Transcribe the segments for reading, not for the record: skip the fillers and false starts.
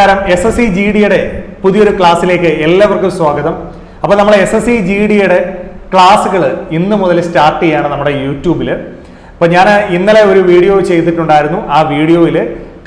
SSC GDയുടെ പുതിയൊരു ക്ലാസ്സിലേക്ക് എല്ലാവർക്കും സ്വാഗതം. അപ്പോൾ നമ്മൾ SSC GDയുടെ ക്ലാസ്സുകൾ ഇന്ന് മുതൽ സ്റ്റാർട്ട് ചെയ്യാണ് നമ്മുടെ യൂട്യൂബിൽ. അപ്പോൾ ഞാൻ ഇന്നലെ ഒരു വീഡിയോ ചെയ്തിട്ടുണ്ടായിരുന്നു. ആ വീഡിയോയിൽ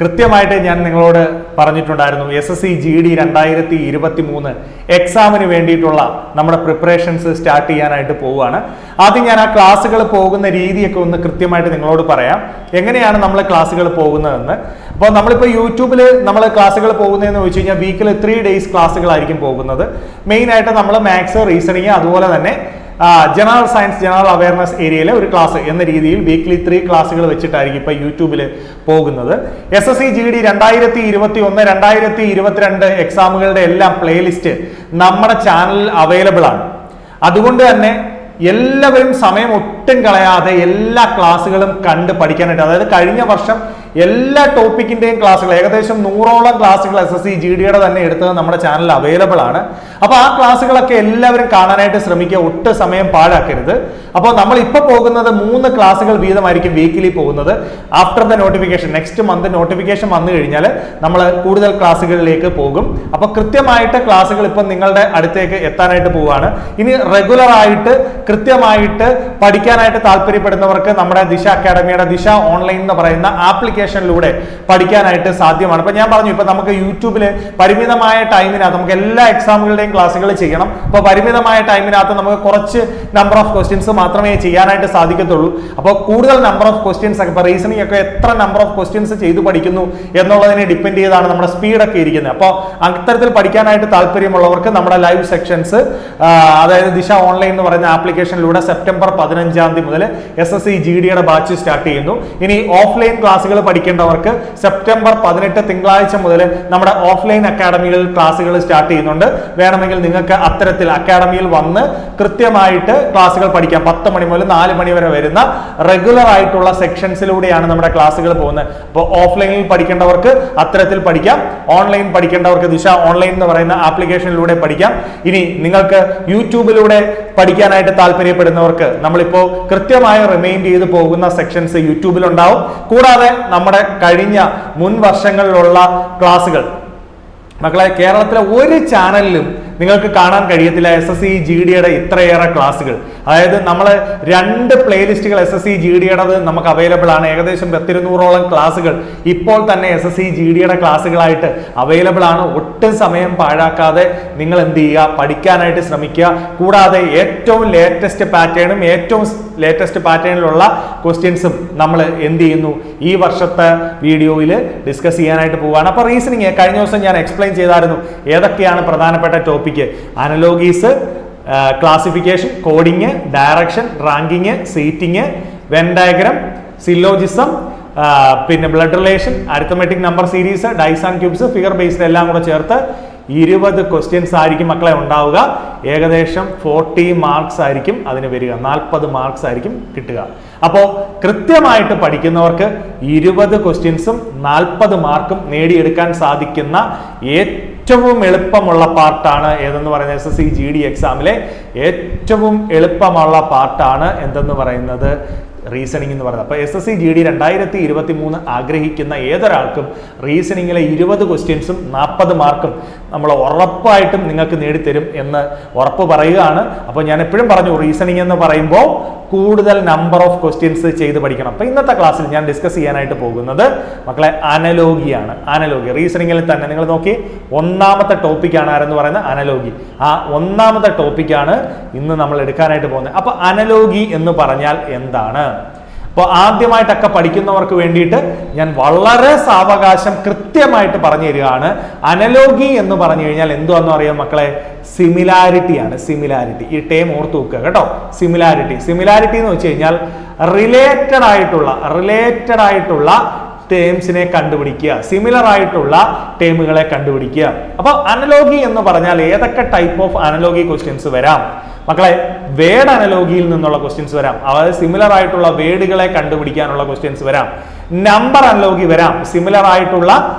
കൃത്യമായിട്ട് ഞാൻ നിങ്ങളോട് പറഞ്ഞിട്ടുണ്ടായിരുന്നു SSC GD 2023 എക്സാമിന് വേണ്ടിയിട്ടുള്ള നമ്മുടെ പ്രിപ്പറേഷൻസ് സ്റ്റാർട്ട് ചെയ്യാനായിട്ട് പോവുകയാണ്. ആദ്യം ഞാൻ ആ ക്ലാസ്സുകൾ പോകുന്ന രീതിയൊക്കെ ഒന്ന് കൃത്യമായിട്ട് നിങ്ങളോട് പറയാം, എങ്ങനെയാണ് നമ്മൾ ക്ലാസ്സുകൾ പോകുന്നതെന്ന്. അപ്പോൾ നമ്മളിപ്പോൾ യൂട്യൂബിൽ നമ്മൾ ക്ലാസ്സുകൾ പോകുന്നതെന്ന് വെച്ച് കഴിഞ്ഞാൽ വീക്കിൽ 3 days ക്ലാസ്സുകളായിരിക്കും പോകുന്നത്. മെയിനായിട്ട് നമ്മൾ മാത്സ്, റീസണിങ്, അതുപോലെ തന്നെ ജനറൽ സയൻസ്, ജനറൽ അവയർനെസ് ഏരിയയിലെ ഒരു ക്ലാസ് എന്ന രീതിയിൽ വീക്ക്ലി 3 ക്ലാസ്സുകൾ വെച്ചിട്ടായിരിക്കും ഇപ്പൊ യൂട്യൂബിൽ പോകുന്നത്. SSC GD 2021, 2022 എക്സാമുകളുടെ എല്ലാം പ്ലേലിസ്റ്റ് നമ്മുടെ ചാനലിൽ അവൈലബിൾ ആണ്. അതുകൊണ്ട് തന്നെ എല്ലാവരും സമയം ഒട്ടും കളയാതെ എല്ലാ ക്ലാസ്സുകളും കണ്ട് പഠിക്കാനായിട്ട്, അതായത് കഴിഞ്ഞ വർഷം എല്ലാ ടോപ്പിക്കിന്റെയും ക്ലാസ്സുകൾ ഏകദേശം 100ഓളം ക്ലാസ്സുകൾ SSC GDയുടെ തന്നെ എടുത്തത് നമ്മുടെ ചാനലിൽ അവൈലബിൾ ആണ്. അപ്പൊ ആ ക്ലാസ്സുകളൊക്കെ എല്ലാവരും കാണാനായിട്ട് ശ്രമിക്കുക, ഒട്ടും സമയം പാഴാക്കരുത്. അപ്പോൾ നമ്മൾ ഇപ്പൊ പോകുന്നത് 3 ക്ലാസ്സുകൾ വീതമായിരിക്കും വീക്കിലി പോകുന്നത്. After the notification, next month notification വന്നു കഴിഞ്ഞാൽ നമ്മൾ കൂടുതൽ ക്ലാസ്സുകളിലേക്ക് പോകും. അപ്പൊ കൃത്യമായിട്ട് ക്ലാസ്സുകൾ ഇപ്പം നിങ്ങളുടെ അടുത്തേക്ക് എത്താനായിട്ട് പോവുകയാണ്. ഇനി റെഗുലർ ആയിട്ട് കൃത്യമായിട്ട് പഠിക്കാനായിട്ട് താല്പര്യപ്പെടുന്നവർക്ക് നമ്മുടെ ദിശ അക്കാഡമിയുടെ ദിശ ഓൺലൈൻ എന്ന് പറയുന്ന ആപ്ലിക്കേഷനിലൂടെ പഠിക്കാനായിട്ട് സാധ്യമാണ്. ഇപ്പൊ ഞാൻ പറഞ്ഞു, ഇപ്പൊ നമുക്ക് യൂട്യൂബിൽ പരിമിതമായ ടൈമിനകത്ത് നമുക്ക് എല്ലാ എക്സാമുകളുടെയും ക്ലാസ്സുകൾ ചെയ്യണം. അപ്പൊ പരിമിതമായ ടൈമിനകത്ത് നമുക്ക് കുറച്ച് നമ്പർ ഓഫ് ക്വസ്റ്റ്യൻസ് മാത്രമേ ചെയ്യാനായിട്ട് സാധിക്കത്തുള്ളൂ. അപ്പോൾ കൂടുതൽ നമ്പർ ഓഫ് ക്വസ്റ്റ്യൻസ് ഒക്കെ, ഇപ്പൊ റീസണിംഗ് ഒക്കെ എത്ര നമ്പർ ഓഫ് ക്വസ്റ്റ്യൻസ് ചെയ്തു പഠിക്കുന്നു എന്നുള്ളതിനെ ഡിപ്പെൻഡ് ചെയ്താണ് നമ്മുടെ സ്പീഡൊക്കെ ഇരിക്കുന്നത്. അപ്പോൾ അത്തരത്തിൽ പഠിക്കാനായിട്ട് താല്പര്യമുള്ളവർക്ക് നമ്മുടെ ലൈവ് സെക്ഷൻസ്, അതായത് ദിശ ഓൺലൈൻ എന്ന് പറയുന്ന ആപ്ലിക്കേഷനിലൂടെ സെപ്റ്റംബർ 15 മുതൽ SSC GDയുടെ ബാച്ച് സ്റ്റാർട്ട് ചെയ്യുന്നു. ഇനി ഓഫ്ലൈൻ ക്ലാസ്സുകൾ പഠിക്കേണ്ടവർക്ക് സെപ്റ്റംബർ 18 തിങ്കളാഴ്ച മുതൽ നമ്മുടെ ഓഫ്ലൈൻ അക്കാഡമികളിൽ ക്ലാസ്സുകൾ സ്റ്റാർട്ട് ചെയ്യുന്നുണ്ട്. വേണമെങ്കിൽ നിങ്ങൾക്ക് അത്തരത്തിൽ അക്കാഡമിയിൽ വന്ന് കൃത്യമായിട്ട് ക്ലാസ്സുകൾ പഠിക്കാം. 10 മണി മുതൽ 4 മണി വരെ വരുന്ന റെഗുലർ ആയിട്ടുള്ള സെക്ഷൻസിലൂടെയാണ് നമ്മുടെ ക്ലാസ്സുകൾ പോകുന്നത്. അപ്പോൾ ഓഫ്ലൈനിൽ പഠിക്കേണ്ടവർക്ക് അത്തരത്തിൽ പഠിക്കാം, ഓൺലൈൻ പഠിക്കേണ്ടവർക്ക് ദിശ ഓൺലൈൻ എന്ന് പറയുന്ന ആപ്ലിക്കേഷനിലൂടെ പഠിക്കാം. ഇനി നിങ്ങൾക്ക് യൂട്യൂബിലൂടെ പഠിക്കാനായിട്ട് താല്പര്യപ്പെടുന്നവർക്ക് നമ്മളിപ്പോൾ കൃത്യമായി റിമൈൻഡ് ചെയ്ത് പോകുന്ന സെക്ഷൻസ് യൂട്യൂബിൽ ഉണ്ടാവും. കൂടാതെ നമ്മുടെ കഴിഞ്ഞ മുൻ വർഷങ്ങളിലുള്ള ക്ലാസ്സുകൾ മക്കളെ കേരളത്തിലെ ഒരു ചാനലിലും നിങ്ങൾക്ക് കാണാൻ കഴിയത്തില്ല SSC GDയുടെ ഇത്രയേറെ ക്ലാസ്സുകൾ. അതായത് നമ്മൾ 2 പ്ലേലിസ്റ്റുകൾ SSC GDയുടേത് നമുക്ക് അവൈലബിൾ ആണ്. ഏകദേശം 200ഓളം ക്ലാസ്സുകൾ ഇപ്പോൾ തന്നെ SSC GDയുടെ ക്ലാസ്സുകളായിട്ട് അവൈലബിൾ ആണ്. ഒട്ടും സമയം പാഴാക്കാതെ നിങ്ങൾ എന്ത് ചെയ്യുക, പഠിക്കാനായിട്ട് ശ്രമിക്കുക. കൂടാതെ ഏറ്റവും ലേറ്റസ്റ്റ് പാറ്റേണിലുള്ള ക്വസ്റ്റ്യൻസും നമ്മൾ എന്ത് ചെയ്യുന്നു, ഈ വർഷത്തെ വീഡിയോയിൽ ഡിസ്കസ് ചെയ്യാനായിട്ട് പോവുകയാണ്. അപ്പോൾ റീസണിങ് കഴിഞ്ഞ ദിവസം ഞാൻ എക്സ്പ്ലെയിൻ ചെയ്തായിരുന്നു ഏതൊക്കെയാണ് പ്രധാനപ്പെട്ട topic. Analogies, classification, coding, direction, ranking, seating, Venn diagram, syllogism, പിന്നെ blood relation, arithmetic number series, dice and cubes, figure based എല്ലാം കൂടെ ചേർത്ത് 20 ക്വസ്റ്റ്യൻസ് ആയിരിക്കും മക്കളെ ഉണ്ടാവുക. ഏകദേശം 40 മാർക്സ് ആയിരിക്കും അതിന് വരിക, 40 മാർക്സ് ആയിരിക്കും കിട്ടുക. അപ്പോൾ കൃത്യമായിട്ട് പഠിക്കുന്നവർക്ക് 20 ക്വസ്റ്റ്യൻസും 40 മാർക്കും നേടിയെടുക്കാൻ സാധിക്കുന്ന ഏറ്റവും എളുപ്പമുള്ള പാർട്ടാണ് ഏതെന്ന് പറയുന്നത്, SSC GD എക്സാമിലെ ഏറ്റവും എളുപ്പമുള്ള പാർട്ടാണ് എന്തെന്ന് പറയുന്നത്, റീസണിംഗ് എന്ന് പറയുന്നത്. അപ്പോൾ SSC GD 2023 ആഗ്രഹിക്കുന്ന ഏതൊരാൾക്കും റീസണിങ്ങിലെ 20 ക്വസ്റ്റ്യൻസും 40 മാർക്കും നമ്മൾ ഉറപ്പായിട്ടും നിങ്ങൾക്ക് നേടിത്തരും എന്ന് ഉറപ്പ് പറയുകയാണ്. അപ്പോൾ ഞാൻ എപ്പോഴും പറഞ്ഞു, റീസണിംഗ് എന്ന് പറയുമ്പോൾ കൂടുതൽ നമ്പർ ഓഫ് ക്വസ്റ്റ്യൻസ് ചെയ്ത് പഠിക്കണം. അപ്പോൾ ഇന്നത്തെ ക്ലാസ്സിൽ ഞാൻ ഡിസ്കസ് ചെയ്യാനായിട്ട് പോകുന്നത് മക്കളെ അനലോഗിയാണ്. അനലോഗി റീസണിങ്ങിൽ തന്നെ നിങ്ങൾ നോക്കി, 1ാമത്തെ ടോപ്പിക്കാണ് ആരെന്ന് പറയുന്നത് അനലോഗി. ആ 1ാമത്തെ ടോപ്പിക്കാണ് ഇന്ന് നമ്മൾ എടുക്കാനായിട്ട് പോകുന്നത്. അപ്പോൾ അനലോഗി എന്ന് പറഞ്ഞാൽ എന്താണ്? അപ്പോൾ ആദ്യമായിട്ടൊക്കെ പഠിക്കുന്നവർക്ക് വേണ്ടിയിട്ട് ഞാൻ വളരെ സാവകാശം കൃത്യമായിട്ട് പറഞ്ഞു തരികയാണ്. അനലോഗി എന്ന് പറഞ്ഞു കഴിഞ്ഞാൽ എന്തുവാന്ന് അറിയാം മക്കളെ, സിമിലാരിറ്റിയാണ്. സിമിലാരിറ്റി, ഈ ടേം ഓർത്ത് വെക്കുക കേട്ടോ. സിമിലാരിറ്റി എന്ന് വെച്ച് കഴിഞ്ഞാൽ റിലേറ്റഡ് ആയിട്ടുള്ള ടേംസിനെ കണ്ടുപിടിക്കുക, സിമിലർ ആയിട്ടുള്ള ടേമുകളെ കണ്ടുപിടിക്കുക. അപ്പൊ അനലോഗി എന്ന് പറഞ്ഞാൽ ഏതൊക്കെ ടൈപ്പ് ഓഫ് അനലോഗി ക്വസ്റ്റ്യൻസ് വരാം മക്കളെ? വേർഡ് അനലോഗിയിൽ നിന്നുള്ള ക്വസ്റ്റ്യൻസ് വരാം, അതായത് സിമിലർ ആയിട്ടുള്ള വേർഡുകളെ കണ്ടുപിടിക്കാനുള്ള ക്വസ്റ്റ്യൻസ് വരാം. നമ്പർ അനലോഗി വരാം, സിമിലർ ആയിട്ടുള്ള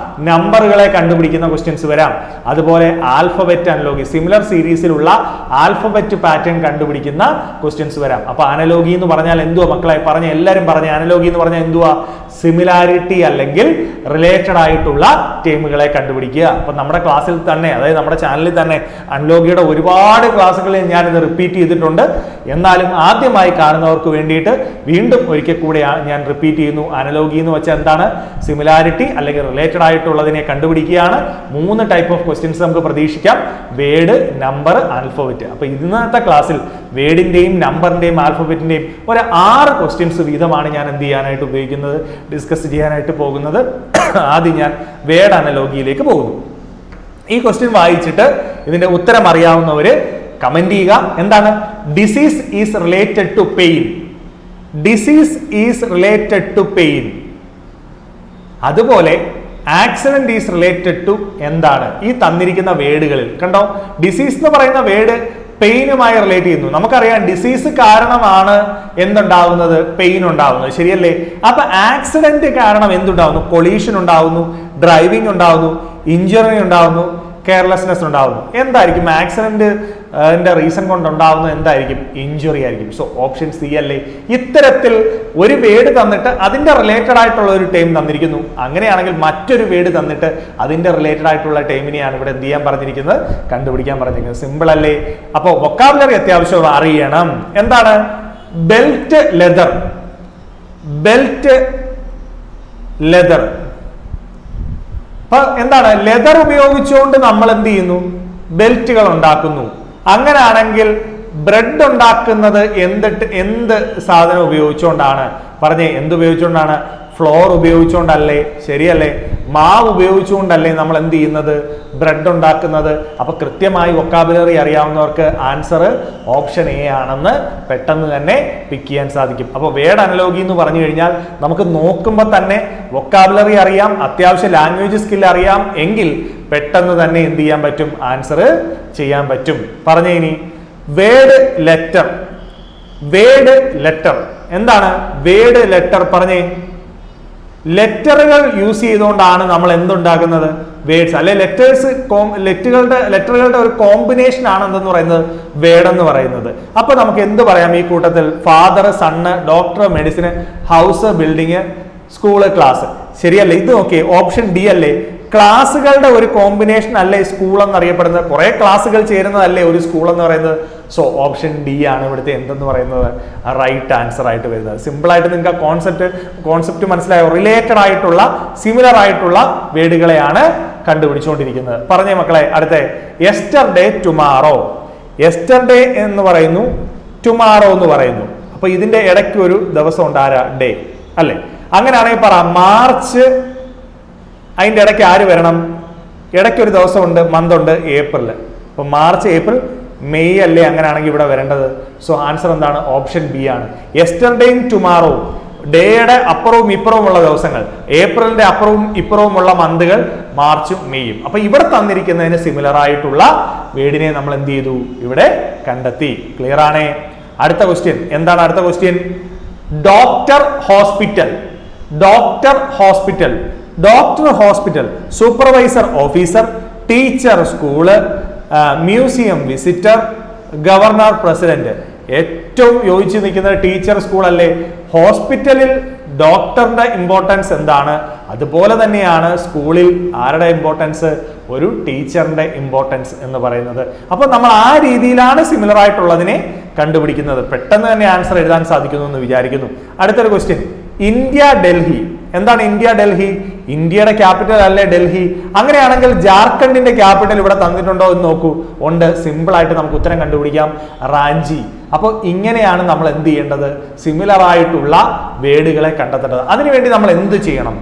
നമ്പറുകളെ കണ്ടുപിടിക്കുന്ന ക്വസ്റ്റ്യൻസ് വരാം. അതുപോലെ ആൽഫബറ്റ് അനലോഗി, സിമിലർ സീരീസിലുള്ള ആൽഫബറ്റ് പാറ്റേൺ കണ്ടുപിടിക്കുന്ന ക്വസ്റ്റ്യൻസ് വരാം. അപ്പൊ അനലോഗി എന്ന് പറഞ്ഞാൽ എന്തുവാ മക്കളെ? പറഞ്ഞ എല്ലാവരും പറഞ്ഞ അനലോഗി എന്ന് പറഞ്ഞാൽ എന്തുവാ? സിമിലാരിറ്റി അല്ലെങ്കിൽ റിലേറ്റഡ് ആയിട്ടുള്ള ടേമുകളെ കണ്ടുപിടിക്കുക. അപ്പൊ നമ്മുടെ ക്ലാസ്സിൽ തന്നെ, അതായത് നമ്മുടെ ചാനലിൽ തന്നെ അനലോഗിയുടെ ഒരുപാട് ക്ലാസ്സുകളിൽ ഞാൻ ഇത് റിപ്പീറ്റ് ചെയ്തിട്ടുണ്ട്. എന്നാലും ആദ്യമായി കാണുന്നവർക്ക് വേണ്ടിയിട്ട് വീണ്ടും ഒരിക്കൽ കൂടെ ഞാൻ റിപ്പീറ്റ് ചെയ്യുന്നു. അനലോഗി എന്ന് വെച്ചാൽ എന്താണ്? സിമിലാരിറ്റി അല്ലെങ്കിൽ റിലേറ്റഡ് ആയിട്ടുള്ളതിനെ കണ്ടുപിടിക്കുകയാണ്. 3 ടൈപ്പ് ഓഫ് ക്വസ്റ്റ്യൻസ് നമുക്ക് പ്രതീക്ഷിക്കാം: വേർഡ്, നമ്പർ, ആൽഫബറ്റ്. അപ്പൊ ഇന്നത്തെ ക്ലാസ്സിൽ വേർഡിന്റെയും നമ്പറിന്റെയും ആൽഫബറ്റിന്റെയും ഒരു 6 ക്വസ്റ്റ്യൻസ് വീതമാണ് ഞാൻ എന്ത് ചെയ്യാനായിട്ട് ഉപയോഗിക്കുന്നത്, ഡിസ്കസ് ചെയ്യാനായിട്ട് പോകുന്നത്. ആദ്യം ഞാൻ വേർഡ് അനലോഗിയിലേക്ക് പോകുന്നു. ഈ ക്വസ്റ്റ്യൻ വായിച്ചിട്ട് ഇതിന്റെ ഉത്തരം അറിയാവുന്നവര് കമന്റ് ചെയ്യുക. എന്താണ്? Disease is related to pain. Disease is related to pain. അതുപോലെ ആക്സിഡന്റ് ഈസ് റിലേറ്റഡ് ടു എന്താണ്? ഈ തന്നിരിക്കുന്ന വേർഡുകളിൽ കണ്ടോ, ഡിസീസ് എന്ന് പറയുന്ന വേർഡ് പെയിനുമായി റിലേറ്റ് ചെയ്യുന്നു. നമുക്കറിയാം ഡിസീസ് കാരണമാണ് എന്തുണ്ടാവുന്നത്? പെയിൻ ഉണ്ടാവുന്നത്, ശരിയല്ലേ? അപ്പൊ ആക്സിഡന്റ് കാരണം എന്തുണ്ടാവുന്നു? കൊളീഷൻ ഉണ്ടാവുന്നു, ഡ്രൈവിംഗ് ഉണ്ടാവുന്നു, ഇഞ്ചുറി ഉണ്ടാവുന്നു, കെയർലെസ്നെസ് ഉണ്ടാവുന്നു. എന്തായിരിക്കും ആക്സിഡന്റ് റീസൺ കൊണ്ട് ഉണ്ടാവുന്നത്? എന്തായിരിക്കും? ഇഞ്ചുറി ആയിരിക്കും. സോ ഓപ്ഷൻ സി അല്ലേ? ഇത്തരത്തിൽ ഒരു വേർഡ് തന്നിട്ട് അതിന്റെ റിലേറ്റഡ് ആയിട്ടുള്ള ഒരു ടേം തന്നിരിക്കുന്നു. അങ്ങനെയാണെങ്കിൽ മറ്റൊരു വേർഡ് തന്നിട്ട് അതിന്റെ റിലേറ്റഡ് ആയിട്ടുള്ള ടേമിനെയാണ് ഇവിടെ എന്ത് ചെയ്യാൻ പറഞ്ഞിരിക്കുന്നത്? കണ്ടുപിടിക്കാൻ പറഞ്ഞിരിക്കുന്നത്. സിമ്പിൾ അല്ലേ? അപ്പൊ വൊക്കാബുലറി അത്യാവശ്യം അറിയണം. എന്താണ്? Belt leather. Belt leather. അപ്പൊ എന്താണ്? ലെതർ ഉപയോഗിച്ചുകൊണ്ട് നമ്മൾ എന്ത് ചെയ്യുന്നു? ബെൽറ്റുകൾ ഉണ്ടാക്കുന്നു. അങ്ങനെയാണെങ്കിൽ ബ്രെഡ് ഉണ്ടാക്കുന്നത് എന്ത് സാധനം ഉപയോഗിച്ചുകൊണ്ടാണ്? പറഞ്ഞേ, എന്ത് ഉപയോഗിച്ചുകൊണ്ടാണ്? ഫ്ലോർ ഉപയോഗിച്ചുകൊണ്ടല്ലേ? ശരിയല്ലേ? മാവ് ഉപയോഗിച്ചുകൊണ്ടല്ലേ നമ്മൾ എന്ത് ചെയ്യുന്നത്? ബ്രെഡ് ഉണ്ടാക്കുന്നത്. അപ്പൊ കൃത്യമായി വൊക്കാബുലറി അറിയാവുന്നവർക്ക് ആൻസർ ഓപ്ഷൻ എ ആണെന്ന് പെട്ടെന്ന് തന്നെ പിക്ക് ചെയ്യാൻ സാധിക്കും. അപ്പൊ വേർഡ് അനലോഗി എന്ന് പറഞ്ഞു കഴിഞ്ഞാൽ നമുക്ക് നോക്കുമ്പോൾ തന്നെ വൊക്കാബുലറി അറിയാം, അത്യാവശ്യം ലാംഗ്വേജ് സ്കിൽ അറിയാം എങ്കിൽ പെട്ടെന്ന് തന്നെ എന്ത് ചെയ്യാൻ പറ്റും? ആൻസർ ചെയ്യാൻ പറ്റും. പറഞ്ഞേ ഇനി വേർഡ് ലെറ്റർ. വേർഡ് ലെറ്റർ എന്താണ്? വേർഡ് ലെറ്റർ പറഞ്ഞേ. ലെറ്ററുകൾ യൂസ് ചെയ്തുകൊണ്ടാണ് നമ്മൾ എന്തുണ്ടാക്കുന്നത്? വേർഡ്സ് അല്ലെ ലെറ്റേഴ്സ്. ലെറ്ററുകളുടെ ഒരു കോമ്പിനേഷൻ ആണ് എന്തെന്ന് പറയുന്നത്? വേർഡ് എന്ന് പറയുന്നത്. അപ്പൊ നമുക്ക് എന്ത് പറയാം ഈ കൂട്ടത്തിൽ? Father, sun, doctor, medicine, house, building, school, class. ശരിയല്ലേ? ഇത് നോക്കിയേ, ഓപ്ഷൻ ഡി അല്ലേ? ക്ലാസ്സുകളുടെ ഒരു കോമ്പിനേഷൻ അല്ലേ സ്കൂൾ എന്നറിയപ്പെടുന്നത്? കുറെ ക്ലാസ്സുകൾ ചേരുന്നതല്ലേ ഒരു സ്കൂൾ എന്ന് പറയുന്നത്? സോ ഓപ്ഷൻ ഡി ആണ് ഇവിടുത്തെ എന്തെന്ന് പറയുന്നത്? റൈറ്റ് ആൻസർ ആയിട്ട് വരുന്നത്. സിമ്പിൾ ആയിട്ട് നിങ്ങൾക്ക് കോൺസെപ്റ്റ് മനസ്സിലായോ? റിലേറ്റഡ് ആയിട്ടുള്ള, സിമിലർ ആയിട്ടുള്ള വേർഡുകളെയാണ് കണ്ടുപിടിച്ചുകൊണ്ടിരിക്കുന്നത്. പറഞ്ഞേ മക്കളെ. അടുത്ത യെസ്റ്റർഡേ, ടുമാറോ. യെസ്റ്റർഡേ എന്ന് പറയുന്നു, ടുമാറോ എന്ന് പറയുന്നു. അപ്പൊ ഇതിന്റെ ഇടയ്ക്ക് ഒരു ദിവസം ഉണ്ട്. ആരാ? ഡേ അല്ലെ? അങ്ങനെയാണെങ്കിൽ പറ മാർച്ച്. അതിന്റെ ഇടയ്ക്ക് ആര് വരണം? ഇടയ്ക്ക് ഒരു ദിവസമുണ്ട്, മന്ത് ഉണ്ട്, ഏപ്രിൽ. അപ്പൊ മാർച്ച്, ഏപ്രിൽ, മെയ് അല്ലേ? അങ്ങനെയാണെങ്കിൽ ഇവിടെ വരേണ്ടത്. സോ ആൻസർ എന്താണ്? ഓപ്ഷൻ ബി ആണ്. യെസ്റ്റർഡേയും ടുമാറോ, ഡേയുടെ അപ്പുറവും ഇപ്പുറവും ഉള്ള ദിവസങ്ങൾ, ഏപ്രിലിന്റെ അപ്പുറവും ഇപ്പുറവും ഉള്ള മന്തുകൾ മാർച്ചും മെയ്യും. അപ്പൊ ഇവിടെ തന്നിരിക്കുന്നതിന് സിമിലർ ആയിട്ടുള്ള വേർഡിനെ നമ്മൾ എന്ത് ചെയ്തു? ഇവിടെ കണ്ടെത്തി. ക്ലിയർ ആണേ? അടുത്ത ക്വസ്റ്റ്യൻ എന്താണ്? അടുത്ത question doctor, hospital. Doctor, hospital. Doctor, hospital. Supervisor, officer. Teacher, school. Museum, visitor. Governor, president. ഏറ്റവും യോജിച്ച് നിൽക്കുന്നത് ടീച്ചർ, സ്കൂൾ അല്ലേ? ഹോസ്പിറ്റലിൽ ഡോക്ടറിന്റെ ഇമ്പോർട്ടൻസ് എന്താണ്? അതുപോലെ തന്നെയാണ് സ്കൂളിൽ ആരുടെ ഇമ്പോർട്ടൻസ്? ഒരു ടീച്ചറിന്റെ ഇമ്പോർട്ടൻസ് എന്ന് പറയുന്നത്. അപ്പൊ നമ്മൾ ആ രീതിയിലാണ് സിമിലർ ആയിട്ടുള്ളതിനെ കണ്ടുപിടിക്കുന്നത്. പെട്ടെന്ന് തന്നെ ആൻസർ എഴുതാൻ സാധിക്കുന്നു എന്ന് വിചാരിക്കുന്നു. അടുത്തൊരു ക്വസ്റ്റ്യൻ ഇന്ത്യ, ഡൽഹി. എന്താണ് ഇന്ത്യ, ഡൽഹി? ഇന്ത്യയുടെ ക്യാപിറ്റൽ അല്ലേ ഡൽഹി? അങ്ങനെയാണെങ്കിൽ ജാർഖണ്ഡിന്റെ ക്യാപിറ്റൽ ഇവിടെ തന്നിട്ടുണ്ടോ എന്ന് നോക്കൂ. ഉണ്ട്. സിമ്പിൾ ആയിട്ട് നമുക്ക് ഉത്തരം കണ്ടുപിടിക്കാം, റാഞ്ചി. അപ്പോൾ ഇങ്ങനെയാണ് നമ്മൾ എന്ത് ചെയ്യേണ്ടത്? സിമിലർ ആയിട്ടുള്ള വേർഡുകളെ കണ്ടെത്തേണ്ടത്. അതിനുവേണ്ടി നമ്മൾ എന്ത് ചെയ്യണം?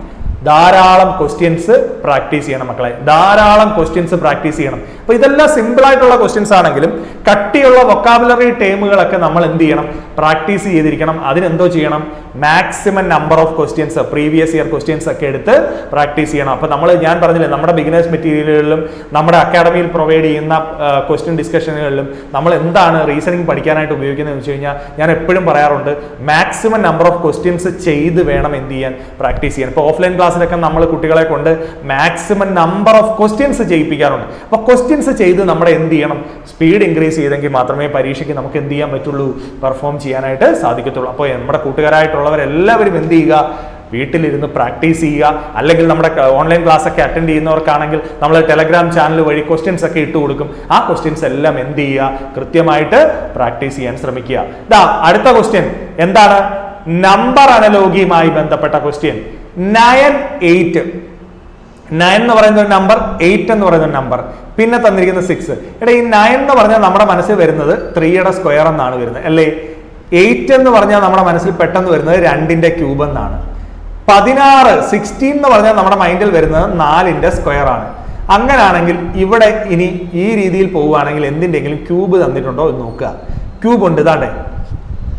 ധാരാളം ക്വസ്റ്റ്യൻസ് പ്രാക്ടീസ് ചെയ്യണം മക്കളെ. ധാരാളം ക്വസ്റ്റ്യൻസ് പ്രാക്ടീസ് ചെയ്യണം. അപ്പൊ ഇതെല്ലാം സിമ്പിൾ ആയിട്ടുള്ള ക്വസ്റ്റ്യൻസ് ആണെങ്കിലും കട്ടിയുള്ള വൊക്കാബുലറി ടേമുകളൊക്കെ നമ്മൾ എന്ത് ചെയ്യണം? പ്രാക്ടീസ് ചെയ്തിരിക്കണം. അതിനെന്തോ ചെയ്യണം, maximum number of questions, previous year questions ഒക്കെ എടുത്ത് പ്രാക്ടീസ് ചെയ്യണം. അപ്പൊ ഞാൻ പറഞ്ഞില്ലേ, നമ്മുടെ ബിഗിനേഴ്സ് മെറ്റീരിയലുകളിലും നമ്മുടെ അക്കാഡമിയിൽ പ്രൊവൈഡ് ചെയ്യുന്ന ക്വസ്റ്റ്യൻ ഡിസ്കഷനുകളിലും നമ്മൾ എന്താണ് റീസണിങ് പഠിക്കാനായിട്ട് ഉപയോഗിക്കുന്നത് എന്ന് വെച്ച് കഴിഞ്ഞാൽ, ഞാൻ എപ്പോഴും പറയാറുണ്ട്, മാക്സിമം നമ്പർ ഓഫ് ക്വസ്റ്റ്യൻസ് ചെയ്ത് വേണം എന്ത് ചെയ്യാൻ, പ്രാക്ടീസ് ചെയ്യാൻ. ഇപ്പോൾ ഓഫ്ലൈൻ ക്ലാസ്സിലൊക്കെ നമ്മൾ കുട്ടികളെ കൊണ്ട് മാക്സിമം നമ്പർ ഓഫ് ക്വസ്റ്റ്യൻസ് ചെയ്യിപ്പിക്കാറുണ്ട്. അപ്പോൾ ക്വസ്റ്റ്യൻസ് ചെയ്ത് നമ്മുടെ എന്ത് ചെയ്യണം, സ്പീഡ് ഇൻക്രീസ് ചെയ്തെങ്കിൽ മാത്രമേ പരീക്ഷയ്ക്ക് നമുക്ക് എന്ത് ചെയ്യാൻ പറ്റുള്ളൂ, പെർഫോം ചെയ്യാനായിട്ട് സാധിക്കത്തുള്ളൂ. അപ്പോൾ നമ്മുടെ കൂട്ടുകാരായിട്ടുള്ളവരെല്ലാവരും എന്ത് ചെയ്യുക, വീട്ടിലിരുന്ന് പ്രാക്ടീസ് ചെയ്യുക. അല്ലെങ്കിൽ നമ്മുടെ ഓൺലൈൻ ക്ലാസ് ഒക്കെ അറ്റൻഡ് ചെയ്യുന്നവർക്കാണെങ്കിൽ നമ്മൾ ടെലഗ്രാം ചാനൽ വഴി ക്വസ്റ്റ്യൻസ് ഒക്കെ ഇട്ട് കൊടുക്കും. ആ ക്വസ്റ്റ്യൻസ് എല്ലാം എന്ത് ചെയ്യുക, കൃത്യമായിട്ട് പ്രാക്ടീസ് ചെയ്യാൻ ശ്രമിക്കുക. അടുത്ത ക്വസ്റ്റ്യൻ എന്താണ്, നമ്പർ അനലോഗിയുമായി ബന്ധപ്പെട്ട ക്വസ്റ്റ്യൻ. 9, 8. 9 എന്ന് പറയുന്ന ഒരു നമ്പർ, 8 എന്ന് പറയുന്ന ഒരു നമ്പർ, പിന്നെ തന്നിരിക്കുന്ന 6. എടാ, ഈ 9 എന്ന് പറഞ്ഞാൽ നമ്മുടെ മനസ്സിൽ വരുന്നത് 3യുടെ സ്ക്വയർ എന്നാണ് വരുന്നത് അല്ലേ. 8 എന്ന് പറഞ്ഞാൽ നമ്മുടെ മനസ്സിൽ പെട്ടെന്ന് വരുന്നത് 2ന്റെ ക്യൂബ് എന്നാണ്. 16 എന്ന് പറഞ്ഞാൽ നമ്മുടെ മൈൻഡിൽ വരുന്നത് 4ന്റെ സ്ക്വയർ ആണ്. അങ്ങനാണെങ്കിൽ ഇവിടെ ഇനി ഈ രീതിയിൽ പോവുകയാണെങ്കിൽ എന്തിൻ്റെങ്കിലും ക്യൂബ് തന്നിട്ടുണ്ടോ എന്ന് നോക്കുക. ക്യൂബ് ഉണ്ട്, ഇതാണ്ടേ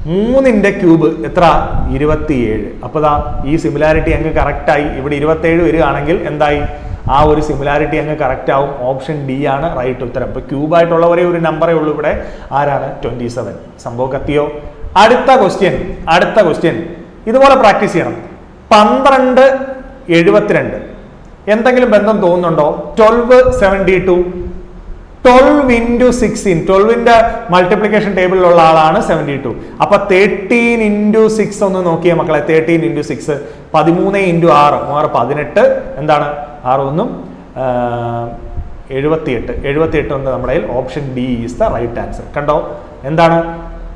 3ന്റെ ക്യൂബ് എത്ര, 27. അപ്പോൾ ഈ സിമിലാരിറ്റി അങ്ങ് കറക്റ്റായി. ഇവിടെ 27 വരികയാണെങ്കിൽ എന്തായി, ആ ഒരു സിമിലാരിറ്റി അങ്ങ് കറക്റ്റ് ആവും. ഓപ്ഷൻ ഡി ആണ് റൈറ്റ് ഉത്തരം. ഇപ്പൊ ക്യൂബായിട്ടുള്ള ഒരേ ഒരു നമ്പറേ ഉള്ളൂ ഇവിടെ, ആരാണ്, 27. സംഭവം കത്തിയോ? അടുത്ത ക്വസ്റ്റ്യൻ ഇതുപോലെ പ്രാക്ടീസ് ചെയ്യണം. 12, 72. എന്തെങ്കിലും ബന്ധം തോന്നുന്നുണ്ടോ? 12, 72. 12 into 16, 12ന്റെ മൾട്ടിപ്ലിക്കേഷൻ ടേബിളിലുള്ള ആളാണ് 72. അപ്പൊ 13 into 6 ഒന്ന് നോക്കിയേ മക്കളെ. 13 into 6, 13 into 6, 18. എന്താണ് 6 ഒന്നും 78. 78 ഉണ്ട് നമ്മുടെ കയ്യിൽ. Option D is the right answer. കണ്ടോ, എന്താണ്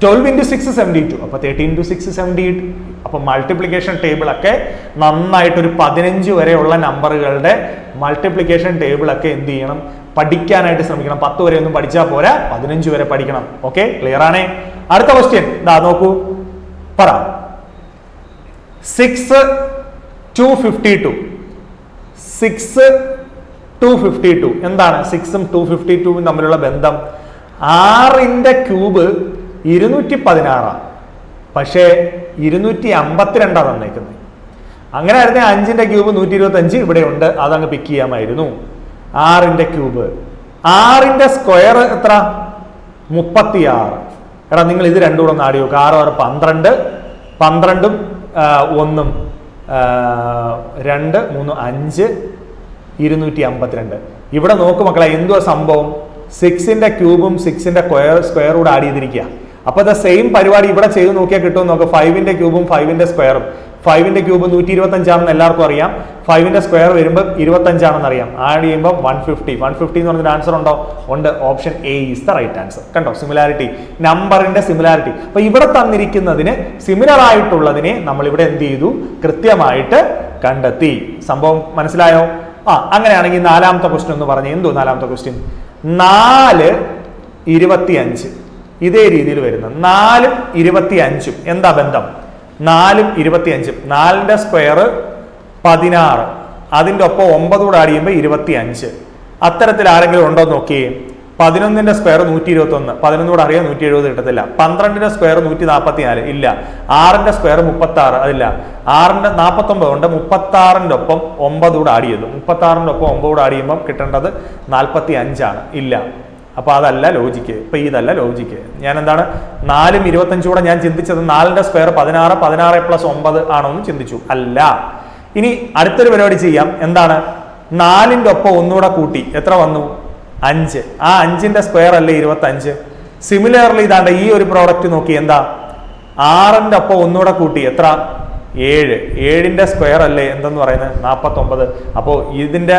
12 into 6, 72. അപ്പൊ 13 into 6, 78. അപ്പൊ മൾട്ടിപ്ലിക്കേഷൻ ടേബിൾ ഒക്കെ നന്നായിട്ടൊരു 15 വരെയുള്ള നമ്പറുകളുടെ മൾട്ടിപ്ലിക്കേഷൻ ടേബിൾ ഒക്കെ എന്ത് ചെയ്യണം, പഠിക്കാനായിട്ട് ശ്രമിക്കണം. 10 വരെ ഒന്നും പഠിച്ചാൽ പോരാ, 15 വരെ പഠിക്കണം. ഓക്കെ, ക്ലിയർ ആണേ? അടുത്ത ക്വസ്റ്റ്യൻ നോക്കൂ, പറ. 6, 252. 6, 252. എന്താണ് 6ഉം 252ഉം തമ്മിലുള്ള ബന്ധം? 6ന്റെ ക്യൂബ് 216, പക്ഷേ 252 തന്നേക്കുന്നത്. അങ്ങനെ ആയിരുന്നെ 5ന്റെ ക്യൂബ് 125 ഇവിടെ ഉണ്ട്, അതങ്ങ് പിക്ക് ചെയ്യാമായിരുന്നു. 6ന്റെ ക്യൂബ്, 6ന്റെ സ്ക്വയർ എത്ര, 36. എടാ, നിങ്ങൾ ഇത് രണ്ടും കൂടെ ഒന്ന് ആടി നോക്കുക. 6, 6, 12. 12ഉം 1ഉം 2, 3, 5, 252. ഇവിടെ നോക്ക് മക്കളെ, എന്തുവാ സംഭവം? 6ന്റെ ക്യൂബും 6ന്റെ സ്ക്വയറും കൂടെ ആഡ് ചെയ്തിരിക്കുക. അപ്പൊ ദ സെയിം പരിപാടി ഇവിടെ ചെയ്ത് നോക്കിയാൽ കിട്ടുമെന്ന് നോക്ക്. 5ന്റെ ക്യൂബും 5ന്റെ സ്ക്വയറും. 5ന്റെ ക്യൂബ് 125 ആണെന്ന് എല്ലാവർക്കും അറിയാം. 5ന്റെ സ്ക്വയർ വരുമ്പോൾ 25 ആണെന്ന് അറിയാം. ആഡ് ചെയ്യുമ്പോൾ 150. 150 എന്ന് പറഞ്ഞൊരു ആൻസർ ഉണ്ടോ? ഉണ്ട്. Option A is the right answer. കണ്ടോ, സിമിലാരിറ്റി, നമ്പറിന്റെ സിമിലാരിറ്റി. അപ്പൊ ഇവിടെ തന്നിരിക്കുന്നതിന് സിമിലർ ആയിട്ടുള്ളതിനെ നമ്മൾ ഇവിടെ എന്ത് ചെയ്തു, കൃത്യമായിട്ട് കണ്ടെത്തി. സംഭവം മനസ്സിലായോ? അങ്ങനെയാണെങ്കിൽ 4ാമത്തെ ക്വസ്റ്റ്യൻ ഒന്ന് പറഞ്ഞേ. എന്തോ 4ാമത്തെ ക്വസ്റ്റ്യൻ? 4, 25. ഇതേ രീതിയിൽ വരുന്നത് 4ഉം 25ഉം എന്താ ബന്ധം? 4ഉം 25ഉം. 4ന്റെ സ്ക്വയർ 16, അതിൻ്റെ ഒപ്പം 9 കൂടെ ആഡ് ചെയ്യുമ്പോൾ 25. അത്തരത്തിൽ ആരെങ്കിലും ഉണ്ടോ നോക്കിയേ. 11ന്റെ സ്ക്വയർ 121, 11 കൂടെ അറിയാം 170 കിട്ടത്തില്ല. 12ന്റെ സ്ക്വയർ 144 ഇല്ല. 6ന്റെ സ്ക്വയർ 36 അതില്ല. 6ന്റെ 49 ഉണ്ട്. 36ന്റെ ഒപ്പം 9 കൂടെ ആഡ് ചെയ്തു. 36ന്റെ ഒപ്പം 9 കൂടെ ആഡ് ചെയ്യുമ്പോൾ കിട്ടേണ്ടത് 45 ആണ്. ഇല്ല. അപ്പൊ അതല്ല ലോജിക്ക്. ഇപ്പൊ ഇതല്ല ലോജിക്ക്. ഞാൻ എന്താണ് 4ഉം 25 കൂടെ ഞാൻ ചിന്തിച്ചത് 4ന്റെ സ്ക്വയർ 16, 16 + 9 ആണോ എന്ന് ചിന്തിച്ചു. അല്ല. ഇനി അടുത്തൊരു പരിപാടി ചെയ്യാം. എന്താണ് 4ന്റെ ഒപ്പം ഒന്നുകൂടെ കൂട്ടി എത്ര വന്നു? 5. ആ 5ന്റെ സ്ക്വയർ അല്ലേ 25. സിമിലർലി ഇതാണ്ട് ഈ ഒരു പ്രോഡക്റ്റ് നോക്കി. എന്താ 6ന്റെ ഒപ്പം ഒന്നുകൂടെ കൂട്ടി എത്ര? 7. 7ന്റെ സ്ക്വയർ അല്ലേ എന്തെന്ന് പറയുന്നത് 49. അപ്പോൾ ഇതിന്റെ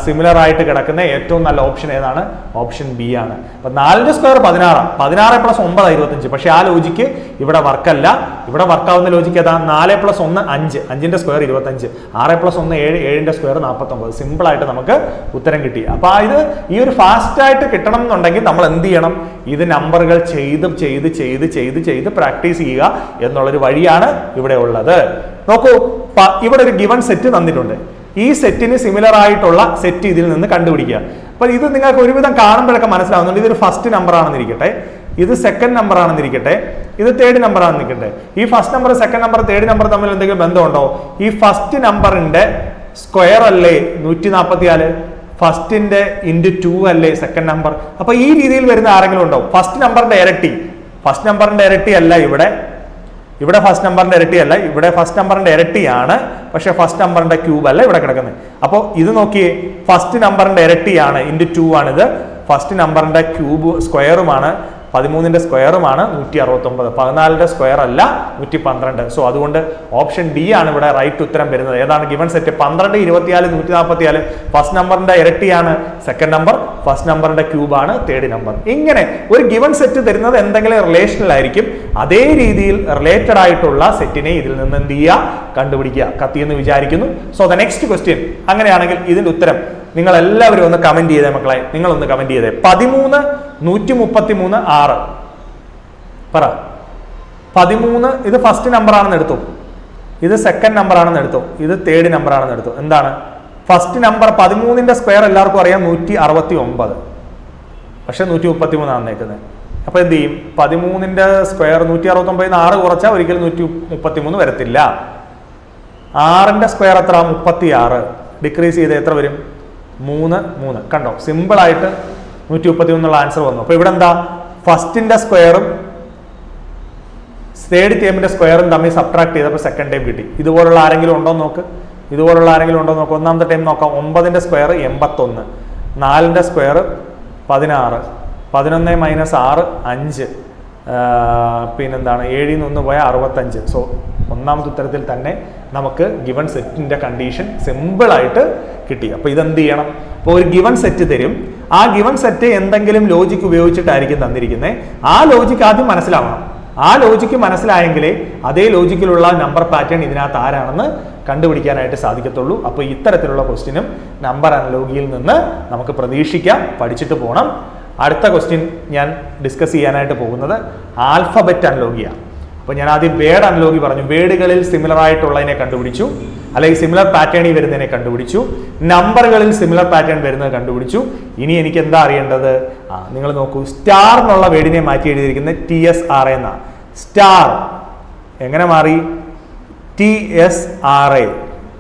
സിമിലർ ആയിട്ട് കിടക്കുന്ന ഏറ്റവും നല്ല ഓപ്ഷൻ ഏതാണ്? ഓപ്ഷൻ ബി ആണ്. അപ്പൊ 4ന്റെ സ്ക്വയർ 16, 16 + 9 25. പക്ഷെ ആ ലോജിക്ക് ഇവിടെ വർക്കല്ല. ഇവിടെ വർക്കാവുന്ന ലോജിക്ക് ഏതാ? 4 + 1 5, 5ന്റെ സ്ക്വയർ 25, 6 + 1 7, 7ന്റെ സ്ക്വയർ 49. സിമ്പിൾ ആയിട്ട് നമുക്ക് ഉത്തരം കിട്ടി. അപ്പൊ ഇത് ഈ ഒരു ഫാസ്റ്റ് ആയിട്ട് കിട്ടണം എന്നുണ്ടെങ്കിൽ നമ്മൾ എന്ത് ചെയ്യണം? ഇത് നമ്പറുകൾ ചെയ്ത് പ്രാക്ടീസ് ചെയ്യുക എന്നുള്ളൊരു വഴിയാണ് ഇവിടെ ഉള്ളത്. നോക്കൂ, ഇവിടെ ഒരു ഗിവൺ സെറ്റ് തന്നിട്ടുണ്ട്. ഈ സെറ്റിന് സിമിലർ ആയിട്ടുള്ള സെറ്റ് ഇതിൽ നിന്ന് കണ്ടുപിടിക്കുക. അപ്പൊ ഇത് നിങ്ങൾക്ക് ഒരുവിധം കാണുമ്പോഴൊക്കെ മനസ്സിലാവുന്നുണ്ട്. ഇതൊരു ഫസ്റ്റ് നമ്പർ ആണെന്നിരിക്കട്ടെ. ഇത് സെക്കൻഡ് നമ്പർ ആണെന്നിരിക്കട്ടെ, ഇത് തേർഡ് നമ്പർ ആണെന്നിരിക്കട്ടെ. ഈ first number, second number, third number തമ്മിൽ എന്തെങ്കിലും ബന്ധമുണ്ടോ? ഈ ഫസ്റ്റ് നമ്പറിന്റെ സ്ക്വയർ അല്ലേ 144? ഫസ്റ്റിന്റെ ഇൻറ്റു 2 അല്ലേ സെക്കൻഡ് നമ്പർ? അപ്പൊ ഈ രീതിയിൽ വരുന്ന ആരെങ്കിലും ഉണ്ടോ? ഫസ്റ്റ് നമ്പറിന്റെ ഇരട്ടി, ഫസ്റ്റ് നമ്പറിന്റെ ഇരട്ടി അല്ല ഇവിടെ, ഇവിടെ ഫസ്റ്റ് നമ്പറിന്റെ ഇരട്ടി അല്ല, ഇവിടെ ഫസ്റ്റ് നമ്പറിന്റെ ഇരട്ടിയാണ്, പക്ഷെ ഫസ്റ്റ് നമ്പറിന്റെ ക്യൂബ് അല്ല ഇവിടെ കിടക്കുന്നത്. അപ്പോൾ ഇത് നോക്കിയേ, ഫസ്റ്റ് നമ്പറിന്റെ ഇരട്ടിയാണ്, ഇൻറ്റു 2 ആണിത്. ഫസ്റ്റ് നമ്പറിന്റെ ക്യൂബ് സ്ക്വയറുമാണ്, 13ന്റെ സ്ക്വയറുമാണ് 169. 14ന്റെ സ്ക്വയർ അല്ല 112. സോ അതുകൊണ്ട് ഓപ്ഷൻ ഡി ആണ് ഇവിടെ റൈറ്റ് ഉത്തരം വരുന്നത്. ഏതാണ് ഗിവൺ സെറ്റ്? 12, 24, 144. ഫസ്റ്റ് നമ്പറിന്റെ ഇരട്ടിയാണ് സെക്കൻഡ് നമ്പർ, ഫസ്റ്റ് നമ്പറിന്റെ ക്യൂബ് ആണ് തേർഡ് നമ്പർ. ഇങ്ങനെ ഒരു ഗിവൺ സെറ്റ് തരുന്നത് എന്തെങ്കിലും റിലേഷണൽ ആയിരിക്കും. അതേ രീതിയിൽ റിലേറ്റഡ് ആയിട്ടുള്ള സെറ്റിനെ ഇതിൽ നിന്ന് എന്ത് ചെയ്യുക? കണ്ടുപിടിക്കുക. കത്തിയെന്ന് വിചാരിക്കുന്നു. So the next question. അങ്ങനെയാണെങ്കിൽ ഇതിന്റെ ഉത്തരം നിങ്ങൾ എല്ലാവരും ഒന്ന് കമന്റ് ചെയ്തേ മക്കളെ, നിങ്ങളൊന്ന് കമന്റ് ചെയ്തേ. 13, 133, 6 പറ. 13 ഇത് ഫസ്റ്റ് നമ്പർ ആണെന്ന് എടുത്തു, ഇത് സെക്കൻഡ് നമ്പർ ആണെന്ന് എടുത്തു, ഇത് തേർഡ് നമ്പർ ആണെന്ന് എടുത്തു. എന്താണ് ഫസ്റ്റ് നമ്പർ? 13ന്റെ സ്ക്വയർ എല്ലാവർക്കും അറിയാം 169, പക്ഷെ 133 ആണ് നിൽക്കുന്നത്. അപ്പൊ എന്ത് ചെയ്യും? 13ന്റെ സ്ക്വയർ 169 6 കുറച്ചാൽ ഒരിക്കലും 133 വരത്തില്ല. 6ന്റെ സ്ക്വയർ എത്ര? 36. ഡിക്രീസ് ചെയ്ത് എത്ര വരും? 3, 3. കണ്ടോ, സിമ്പിൾ ആയിട്ട് 133 ആൻസർ വന്നു. അപ്പൊ ഇവിടെ എന്താ? ഫസ്റ്റിന്റെ സ്ക്വയറും തേർഡ് ടേമിന്റെ സ്ക്വയറും തമ്മിൽ സബ്ട്രാക്ട് ചെയ്തപ്പോൾ സെക്കൻഡ് ടൈം കിട്ടി. ഇതുപോലുള്ള ആരെങ്കിലും ഉണ്ടോ നോക്ക്, ഇതുപോലുള്ള ആരെങ്കിലും ഉണ്ടോ നോക്ക്. ഒന്നാമത്തെ ടൈം നോക്കാം. 9ന്റെ സ്ക്വയർ 81, 4ന്റെ സ്ക്വയർ 16, 11 മൈനസ് 6 5, പിന്നെന്താണ് 7ൽ നിന്ന് 1 പോയാൽ 65. സോ ഒന്നാമത്തെ ഉത്തരത്തിൽ തന്നെ നമുക്ക് ഗിവൺ സെറ്റിന്റെ കണ്ടീഷൻ സിമ്പിൾ ആയിട്ട് കിട്ടി. അപ്പൊ ഇതെന്ത് ചെയ്യണം? അപ്പോൾ ഒരു ഗിവൺ സെറ്റ് തരും, ആ ഗിവൺ സെറ്റ് എന്തെങ്കിലും ലോജിക്ക് ഉപയോഗിച്ചിട്ടായിരിക്കും തന്നിരിക്കുന്നത്. ആ ലോജിക്ക് ആദ്യം മനസ്സിലാവണം. ആ ലോജിക്ക് മനസ്സിലായെങ്കിലേ അതേ ലോജിക്കിലുള്ള നമ്പർ പാറ്റേൺ ഇതിനകത്ത് ആരാണെന്ന് കണ്ടുപിടിക്കാനായിട്ട് സാധിക്കത്തുള്ളൂ. അപ്പോൾ ഇത്തരത്തിലുള്ള ക്വസ്റ്റ്യനും നമ്പർ അനലോഗിയിൽ നിന്ന് നമുക്ക് പ്രതീക്ഷിക്കാം. പഠിച്ചിട്ട് പോകണം. അടുത്ത ക്വസ്റ്റ്യൻ ഞാൻ ഡിസ്കസ് ചെയ്യാനായിട്ട് പോകുന്നത് ആൽഫബറ്റ് അനലോഗിയാണ്. അപ്പോൾ ഞാൻ ആദ്യം വേർഡ് അനലോഗി പറഞ്ഞു. വേർഡുകളിൽ സിമിലർ ആയിട്ടുള്ളതിനെ കണ്ടുപിടിച്ചു, അല്ലെങ്കിൽ സിമിലർ പാറ്റേണിൽ വരുന്നതിനെ കണ്ടുപിടിച്ചു. നമ്പറുകളിൽ സിമിലർ പാറ്റേൺ വരുന്നത് കണ്ടുപിടിച്ചു. ഇനി എനിക്ക് എന്താ അറിയേണ്ടത്? നിങ്ങൾ നോക്കൂ, സ്റ്റാർ എന്നുള്ള വേർഡിനെ മാറ്റി എഴുതിയിരിക്കുന്നത് TSRA എന്നാണ്. സ്റ്റാർ എങ്ങനെ മാറി? TSRA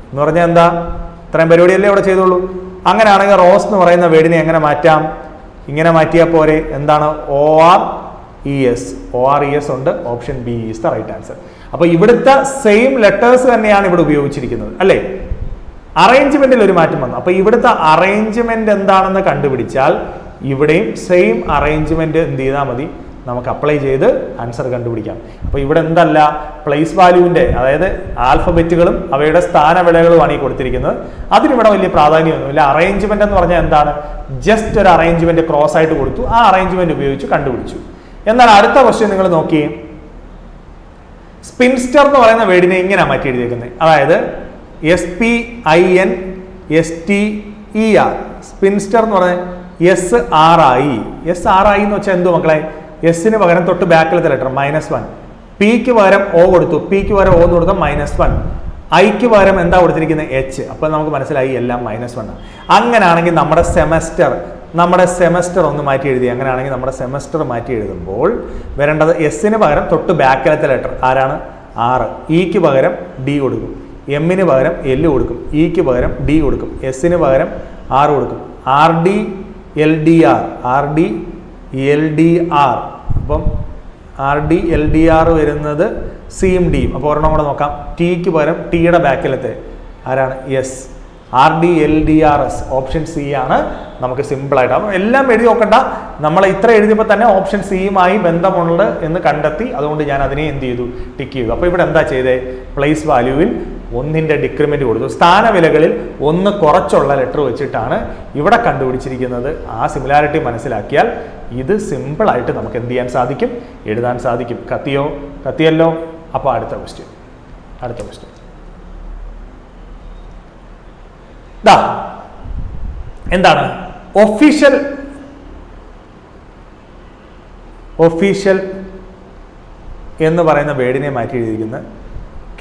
എന്ന് പറഞ്ഞാൽ എന്താ? ഇത്രയും പരിപാടിയല്ലേ ഇവിടെ ചെയ്തോളൂ. അങ്ങനെയാണെങ്കിൽ റോസ് എന്ന് പറയുന്ന വേർഡിനെ എങ്ങനെ മാറ്റാം? ഇങ്ങനെ മാറ്റിയാൽ പോരെ. എന്താണ്? ORES ഉണ്ട്. Option B is the right answer. അപ്പൊ ഇവിടുത്തെ സെയിം ലെറ്റേഴ്സ് തന്നെയാണ് ഇവിടെ ഉപയോഗിച്ചിരിക്കുന്നത് അല്ലേ? അറേഞ്ച്മെന്റിൽ ഒരു മാറ്റം വന്നു. അപ്പൊ ഇവിടുത്തെ അറേഞ്ച്മെന്റ് എന്താണെന്ന് കണ്ടുപിടിച്ചാൽ ഇവിടെയും സെയിം അറേഞ്ച്മെന്റ് എന്ത് ചെയ്താൽ മതി? നമുക്ക് അപ്ലൈ ചെയ്ത് ആൻസർ കണ്ടുപിടിക്കാം. അപ്പൊ ഇവിടെ എന്തല്ല, പ്ലേസ് വാല്യൂവിന്റെ, അതായത് ആൽഫബറ്റുകളും അവയുടെ സ്ഥാനവിലകളുമാണ് ഈ കൊടുത്തിരിക്കുന്നത്. അതിനിവിടെ വലിയ പ്രാധാന്യമൊന്നുമില്ല. അറേഞ്ച്മെന്റ് എന്ന് പറഞ്ഞാൽ എന്താണ്? ജസ്റ്റ് ഒരു അറേഞ്ച്മെന്റ് ക്രോസ് ആയിട്ട് കൊടുത്തു, ആ അറേഞ്ച്മെന്റ് ഉപയോഗിച്ച് കണ്ടുപിടിച്ചു. എന്നാൽ അടുത്ത ക്വസ്റ്റ്യൻ നിങ്ങൾ നോക്കിയേ. സ്പിൻസ്റ്റർ എന്ന് പറയുന്ന വേർഡിനെ ഇങ്ങനെ മാറ്റി എഴുതിയിരിക്കുന്നത്. അതായത് SPINSTER. സ്പിൻസ്റ്റർ എന്ന് പറഞ്ഞാൽ SRI എന്ന് വെച്ചാൽ എന്തോ മക്കളെ? എസിന് പകരം തൊട്ട് ബാക്കിലത്തെ ലെറ്റർ -1. പിക്ക് പകരം O കൊടുത്തു, പിക്ക് പകരം O എന്ന് കൊടുത്താൽ -1. ഐക്ക് പകരം എന്താ കൊടുത്തിരിക്കുന്നത്? H. അപ്പൊ നമുക്ക് മനസ്സിലായി എല്ലാം -1. അങ്ങനെയാണെങ്കിൽ നമ്മുടെ സെമസ്റ്റർ ഒന്ന് മാറ്റി എഴുതി. അങ്ങനെയാണെങ്കിൽ നമ്മുടെ സെമസ്റ്റർ മാറ്റി എഴുതുമ്പോൾ വരേണ്ടത് എസിന് പകരം തൊട്ട് ബാക്കിലത്തെ ലെറ്റർ ആരാണ്? R. ഇക്ക് പകരം D കൊടുക്കും, എമ്മിന് പകരം L കൊടുക്കും, ഇക്ക് പകരം D കൊടുക്കും, എസിന് പകരം R കൊടുക്കും. RDLDR. അപ്പം RDLDR വരുന്നത് സിയും ഡിയും. അപ്പോൾ ഒരെണ്ണം കൂടെ നോക്കാം. ടിക്ക് പകരം ടിയുടെ ബാക്കിലത്തെ ആരാണ്? S. RDLDRS. ഓപ്ഷൻ സി ആണ് നമുക്ക് സിമ്പിൾ ആയിട്ട്. അപ്പം എല്ലാം എഴുതി നോക്കണ്ട, നമ്മൾ ഇത്ര എഴുതിയപ്പോൾ തന്നെ ഓപ്ഷൻ സിയുമായി ബന്ധമുണ്ട് എന്ന് കണ്ടെത്തി. അതുകൊണ്ട് ഞാൻ അതിനെ എന്ത് ചെയ്തു? ടിക്ക് ചെയ്തു. അപ്പോൾ ഇവിടെ എന്താ ചെയ്തേ? പ്ലേസ് വാല്യൂവിൽ 1ന്റെ ഡിക്രിമെന്റ് കൊടുത്തു. സ്ഥാനവിലകളിൽ 1 കുറച്ചുള്ള ലെറ്റർ വെച്ചിട്ടാണ് ഇവിടെ കണ്ടുപിടിച്ചിരിക്കുന്നത്. ആ സിമിലാരിറ്റി മനസ്സിലാക്കിയാൽ ഇത് സിമ്പിൾ ആയിട്ട് നമുക്ക് എന്ത് ചെയ്യാൻ സാധിക്കും? എഴുതാൻ സാധിക്കും. കത്തിയല്ലോ. അപ്പോൾ അടുത്ത ക്വസ്റ്റ്യൻ എന്താണ്? ഒഫീഷ്യൽ എന്ന് പറയുന്ന വേർഡിനെ മാറ്റി എഴുതിയിരിക്കുന്നത്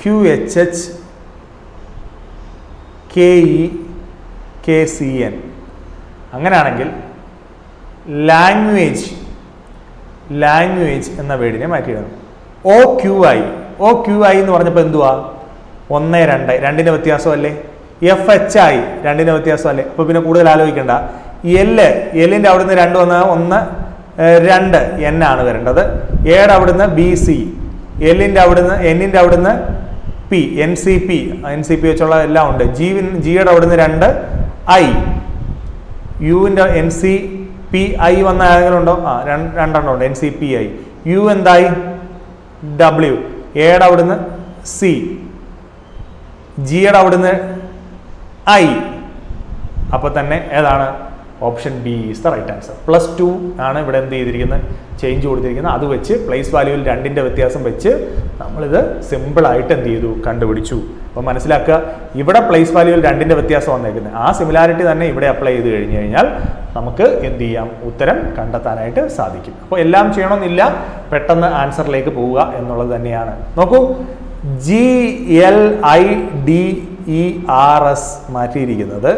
QHHKEKCN. അങ്ങനെയാണെങ്കിൽ ലാംഗ്വേജ് ലാംഗ്വേജ് എന്ന വേർഡിനെ മാറ്റി എഴുതണം. OQI എന്ന് പറഞ്ഞപ്പോൾ എന്തുവാ? 1, 2, 2ന്റെ വ്യത്യാസമല്ലേ? FHI 2ന്റെ വ്യത്യാസമല്ലേ? അപ്പോൾ പിന്നെ കൂടുതൽ ആലോചിക്കേണ്ട. എല്ലിൻ്റെ അവിടുന്ന് 2 വന്നാൽ 1, 2 N ആണ് വരേണ്ടത്. എയുടെ അവിടുന്ന് BC, എല്ലിൻ്റെ അവിടുന്ന് എന്നിൻ്റെ അവിടുന്ന് P, NCP വെച്ചുള്ള എല്ലാം ഉണ്ട്. ജിയുടെ അവിടുന്ന് 2 I, യുവിൻ്റെ NCPI വന്ന ആരെങ്കിലും ഉണ്ടോ? 2 ഉണ്ട്. NCPI. യു എന്തായി? W, എയുടെ അവിടുന്ന് C, ജിയുടെ അവിടുന്ന് I. അപ്പോൾ തന്നെ ഏതാണ്? Option B is the right answer. +2 ആണ് ഇവിടെ എന്ത് ചെയ്തിരിക്കുന്നത്? ചേഞ്ച് കൊടുത്തിരിക്കുന്നത്. അത് വെച്ച് പ്ലേസ് വാല്യൂവിൽ 2ന്റെ വ്യത്യാസം വെച്ച് നമ്മളിത് സിമ്പിളായിട്ട് എന്ത് ചെയ്തു? കണ്ടുപിടിച്ചു. അപ്പോൾ മനസ്സിലാക്കുക, ഇവിടെ പ്ലേസ് വാല്യൂവിൽ 2ന്റെ വ്യത്യാസം വന്നേക്കുന്നത്. ആ സിമിലാരിറ്റി തന്നെ ഇവിടെ അപ്ലൈ ചെയ്ത് കഴിഞ്ഞ് കഴിഞ്ഞാൽ നമുക്ക് എന്ത് ചെയ്യാം? ഉത്തരം കണ്ടെത്താനായിട്ട് സാധിക്കും. അപ്പോൾ എല്ലാം ചെയ്യണമെന്നില്ല, പെട്ടെന്ന് ആൻസറിലേക്ക് പോവുക എന്നുള്ളത് തന്നെയാണ്. നോക്കൂ, GLIDERS മാറ്റിയിരിക്കുന്നത്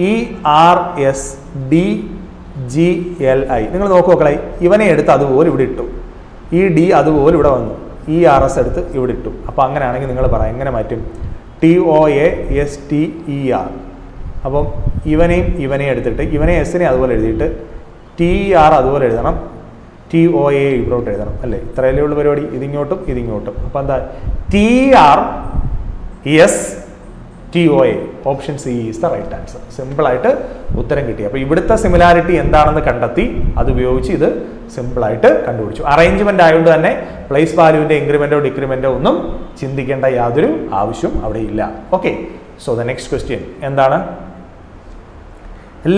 ERSDGLI. നിങ്ങൾ നോക്കൂ മക്കളെ, ഇവനെ എടുത്ത് അതുപോലെ ഇവിടെ ഇട്ടു. ഈ D അതുപോലെ ഇവിടെ വന്നു. ERS എടുത്ത് ഇവിടെ ഇട്ടു. അപ്പോൾ അങ്ങനെയാണെങ്കിൽ നിങ്ങൾ പറയാം എങ്ങനെ മാറ്റും? TOASTER. അപ്പം ഇവനെയും എടുത്തിട്ട് ഇവനെ എസിനെ അതുപോലെ എഴുതിയിട്ട് TER അതുപോലെ എഴുതണം, TOA ഇവിടോട്ട് എഴുതണം അല്ലേ? ഇത്രയല്ലേ ഉള്ള പരിപാടി. ഇതിങ്ങോട്ടും. അപ്പോൾ എന്താ? TRSTOA. Option C is the right answer. സിമ്പിളായിട്ട് ഉത്തരം കിട്ടി. അപ്പോൾ ഇവിടുത്തെ സിമിലാരിറ്റി എന്താണെന്ന് കണ്ടെത്തി, അത് ഉപയോഗിച്ച് ഇത് സിമ്പിളായിട്ട് കണ്ടുപിടിച്ചു. അറേഞ്ച്മെന്റ് ആയതുകൊണ്ട് തന്നെ പ്ലേസ് വാല്യൂവിന്റെ ഇൻക്രിമെന്റോ ഡിക്രിമെന്റോ ഒന്നും ചിന്തിക്കേണ്ട യാതൊരു ആവശ്യം അവിടെ ഇല്ല. Okay, so the next question എന്താണ്?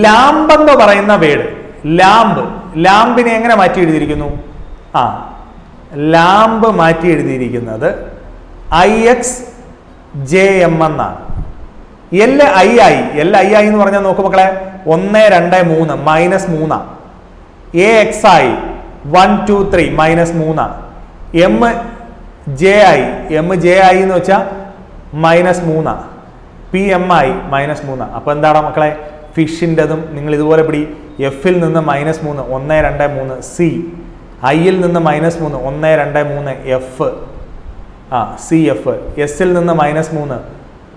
ലാമ്പ് എന്ന് പറയുന്ന വേർഡ്, ലാമ്പിനെ എങ്ങനെ മാറ്റി എഴുതിയിരിക്കുന്നു? ലാമ്പ് മാറ്റി എഴുതിയിരിക്കുന്നത് IXJM എന്നാണ്. LII എന്ന് പറഞ്ഞാൽ നോക്കൂ മക്കളെ, 1, 2, 3 -3. AXI 1, 2, 3 -3. MJI എന്ന് വെച്ചാൽ -3. PMI -3. അപ്പൊ എന്താണ് മക്കളെ? ഫിഷിൻ്റെതും നിങ്ങൾ ഇതുപോലെ പിടി. Fൽ നിന്ന് -3 1, 2, 3. C, Iൽ നിന്ന് -3 1, 2, 3. F, CF. Sൽ നിന്ന് -3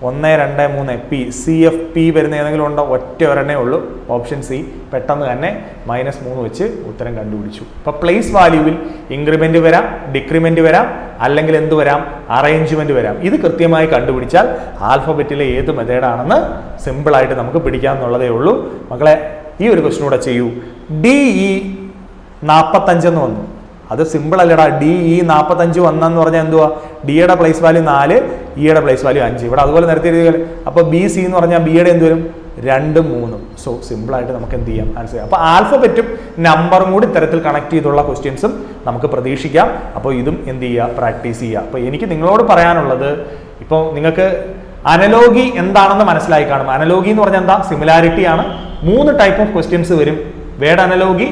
1, 2, 3. P, CFP വരുന്ന ഏതെങ്കിലും ഉണ്ടോ? ഒറ്റ ഒരെണ്ണേ ഉള്ളൂ. Option C. പെട്ടെന്ന് തന്നെ -3 വെച്ച് ഉത്തരം കണ്ടുപിടിച്ചു. അപ്പോൾ പ്ലേസ് വാല്യൂവിൽ ഇൻക്രിമെന്റ് വരാം, ഡിക്രിമെന്റ് വരാം, അല്ലെങ്കിൽ എന്ത് വരാം? അറേഞ്ച്മെന്റ് വരാം. ഇത് കൃത്യമായി കണ്ടുപിടിച്ചാൽ ആൽഫബറ്റിലെ ഏത് മെത്തേഡാണെന്ന് സിമ്പിളായിട്ട് നമുക്ക് പിടിക്കാമെന്നുള്ളതേ ഉള്ളൂ. മക്കളെ, ഈ ഒരു ക്വസ്റ്റ്യൻ കൂടെ ചെയ്യൂ. DE 45 എന്ന് വന്നു. അത് സിമ്പിൾ അല്ലടാ. DE 45 വന്നെന്ന് പറഞ്ഞാൽ എന്തുവാ? ഡിയുടെ പ്ലേസ് വാല്യൂ 4, ഇയുടെ പ്ലേസ് വാല്യൂ 5. ഇവിടെ അതുപോലെ നിരത്തി എഴുതിയാൽ അപ്പോൾ BC എന്ന് പറഞ്ഞാൽ ബിയുടെ എന്ത് വരും? 2, 3. സോ സിമ്പിളായിട്ട് നമുക്ക് എന്ത് ചെയ്യാം? ആൻസർ ചെയ്യാം. അപ്പോൾ ആൽഫബറ്റും നമ്പറും കൂടി ഇത്തരത്തിൽ കണക്ട് ചെയ്തുള്ള ക്വസ്റ്റ്യൻസും നമുക്ക് പ്രതീക്ഷിക്കാം. അപ്പോൾ ഇതും എന്ത് ചെയ്യുക? പ്രാക്ടീസ് ചെയ്യുക. അപ്പോൾ എനിക്ക് നിങ്ങളോട് പറയാനുള്ളത്, ഇപ്പോൾ നിങ്ങൾക്ക് അനലോഗി എന്താണെന്ന് മനസ്സിലായി കാണും. അനലോഗി എന്ന് പറഞ്ഞാൽ എന്താ? സിമിലാരിറ്റി ആണ്. 3 ടൈപ്പ് ഓഫ് ക്വസ്റ്റ്യൻസ് വരും. Word analogy,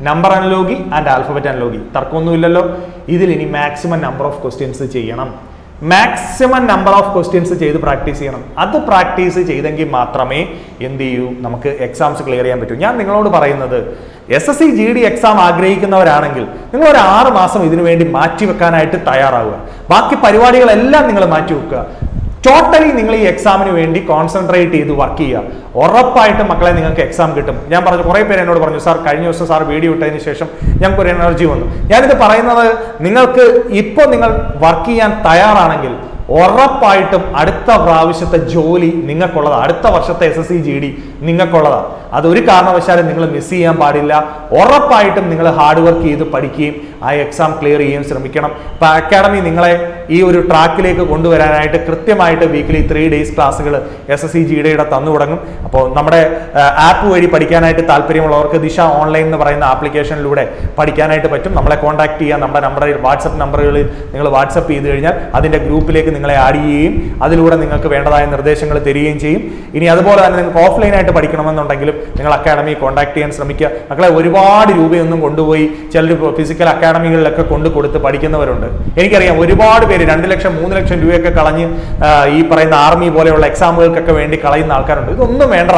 number analogy and alphabet analogy. തർക്കമൊന്നുമില്ലല്ലോ. ഇതിൽ ഇനി മാക്സിമം നമ്പർ ഓഫ് ക്വസ്റ്റ്യൻസ് ചെയ്യണം. മാക്സിമം നമ്പർ ഓഫ് ക്വസ്റ്റ്യൻസ് ചെയ്ത് പ്രാക്ടീസ് ചെയ്യണം. അത് പ്രാക്ടീസ് ചെയ്തെങ്കിൽ മാത്രമേ എന്ത് ചെയ്യൂ? നമുക്ക് എക്സാംസ് ക്ലിയർ ചെയ്യാൻ പറ്റൂ. ഞാൻ നിങ്ങളോട് പറയുന്നത്, SSC GD എക്സാം ആഗ്രഹിക്കുന്നവരാണെങ്കിൽ നിങ്ങൾ ഒരു 6 മാസം ഇതിനു വേണ്ടി മാറ്റിവെക്കാനായിട്ട് തയ്യാറാവുക. ബാക്കി പരിപാടികളെല്ലാം നിങ്ങൾ മാറ്റിവെക്കുക. ടോട്ടലി നിങ്ങൾ ഈ എക്സാമിന് വേണ്ടി കോൺസെൻട്രേറ്റ് ചെയ്ത് വർക്ക് ചെയ്യുക. ഉറപ്പായിട്ടും മക്കളെ നിങ്ങൾക്ക് എക്സാം കിട്ടും. ഞാൻ പറഞ്ഞു, കുറേ പേര് എന്നോട് പറഞ്ഞു, സാർ കഴിഞ്ഞ ദിവസം സാർ വീഡിയോ ഇട്ടതിന് ശേഷം ഞങ്ങൾക്ക് ഒരു എനർജി വന്നു. ഞാനിത് പറയുന്നത്, നിങ്ങൾക്ക് ഇപ്പോൾ നിങ്ങൾ വർക്ക് ചെയ്യാൻ തയ്യാറാണെങ്കിൽ ഉറപ്പായിട്ടും അടുത്ത പ്രാവശ്യത്തെ ജോലി നിങ്ങൾക്കുള്ളതാണ്. അടുത്ത വർഷത്തെ SSC GD നിങ്ങൾക്കുള്ളതാണ്. അതൊരു കാരണവശാലും നിങ്ങൾ മിസ് ചെയ്യാൻ പാടില്ല. ഉറപ്പായിട്ടും നിങ്ങൾ ഹാർഡ് വർക്ക് ചെയ്ത് പഠിക്കുകയും ആ എക്സാം ക്ലിയർ ചെയ്യാൻ ശ്രമിക്കണം. അപ്പോൾ അക്കാഡമി നിങ്ങളെ ഈ ഒരു ട്രാക്കിലേക്ക് കൊണ്ടുവരാനായിട്ട് കൃത്യമായിട്ട് വീക്കിലി 3 ഡേയ്സ് ക്ലാസ്സുകൾ SSC GDയുടെ തന്നു തുടങ്ങും. അപ്പോൾ നമ്മുടെ ആപ്പ് വഴി പഠിക്കാനായിട്ട് താല്പര്യമുള്ളവർക്ക് ദിശ ഓൺലൈൻ എന്ന് പറയുന്ന ആപ്ലിക്കേഷനിലൂടെ പഠിക്കാനായിട്ട് പറ്റും. നമ്മളെ കോൺടാക്ട് ചെയ്യാം. നമ്മുടെ നമ്പറിൽ വാട്സപ്പ് നമ്പറുകളിൽ നിങ്ങൾ വാട്സപ്പ് ചെയ്ത് കഴിഞ്ഞാൽ അതിൻ്റെ ഗ്രൂപ്പിലേക്ക് നിങ്ങളെ ആഡ് ചെയ്യുകയും അതിലൂടെ നിങ്ങൾക്ക് വേണ്ടതായ നിർദ്ദേശങ്ങൾ തരികയും ചെയ്യും. ഇനി അതുപോലെ തന്നെ നിങ്ങൾക്ക് ഓഫ്ലൈനായിട്ട് പഠിക്കണമെന്നുണ്ടെങ്കിലും നിങ്ങൾ അക്കാഡമി കോൺടാക്ട് ചെയ്യാൻ ശ്രമിക്കുക. മക്കളെ, ഒരുപാട് രൂപയൊന്നും കൊണ്ടുപോയി ചിലർ ഫിസിക്കൽ അക്കാഡമികളിലൊക്കെ കൊടുത്ത് പഠിക്കുന്നവരുണ്ട്. എനിക്കറിയാം ഒരുപാട് പേര് 2 ലക്ഷം 3 ലക്ഷം രൂപയൊക്കെ കളഞ്ഞ് ഈ പറയുന്ന ആർമി പോലെയുള്ള എക്സാമുകൾക്കൊക്കെ വേണ്ടി കളയുന്ന ആൾക്കാരുണ്ട്. ഇതൊന്നും വേണ്ട.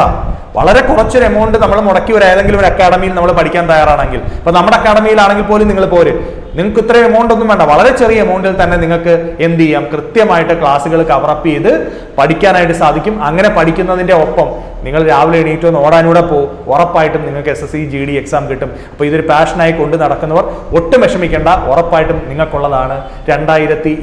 വളരെ കുറച്ചൊരു എമൗണ്ട് നമ്മൾ മുടക്കി ഒരു ഏതെങ്കിലും ഒരു അക്കാഡമിയിൽ നമ്മൾ പഠിക്കാൻ തയ്യാറാണെങ്കിൽ, ഇപ്പൊ നമ്മുടെ അക്കാഡമിയിലാണെങ്കിൽ പോലും നിങ്ങൾ പോര്, നിങ്ങൾക്ക് ഇത്രയും എമൗണ്ട് ഒന്നും വേണ്ട, വളരെ ചെറിയ എമൗണ്ടിൽ തന്നെ നിങ്ങൾക്ക് എന്ത് ചെയ്യാം, കൃത്യമായിട്ട് ക്ലാസ്സുകൾ കവറപ്പ് ചെയ്ത് പഠിക്കാനായിട്ട് സാധിക്കും. അങ്ങനെ പഠിക്കുന്നതിന്റെ ഒപ്പം നിങ്ങൾ രാവിലെ എണീറ്റ് ഒന്ന് ഓടാനൂടെ പോകും, ഉറപ്പായിട്ടും നിങ്ങൾക്ക് SSC GD എക്സാം കിട്ടും. അപ്പോൾ ഇതൊരു പാഷനായി കൊണ്ട് നടക്കുന്നവർ ഒട്ടും വിഷമിക്കേണ്ട, ഉറപ്പായിട്ടും നിങ്ങൾക്കുള്ളതാണ് 2023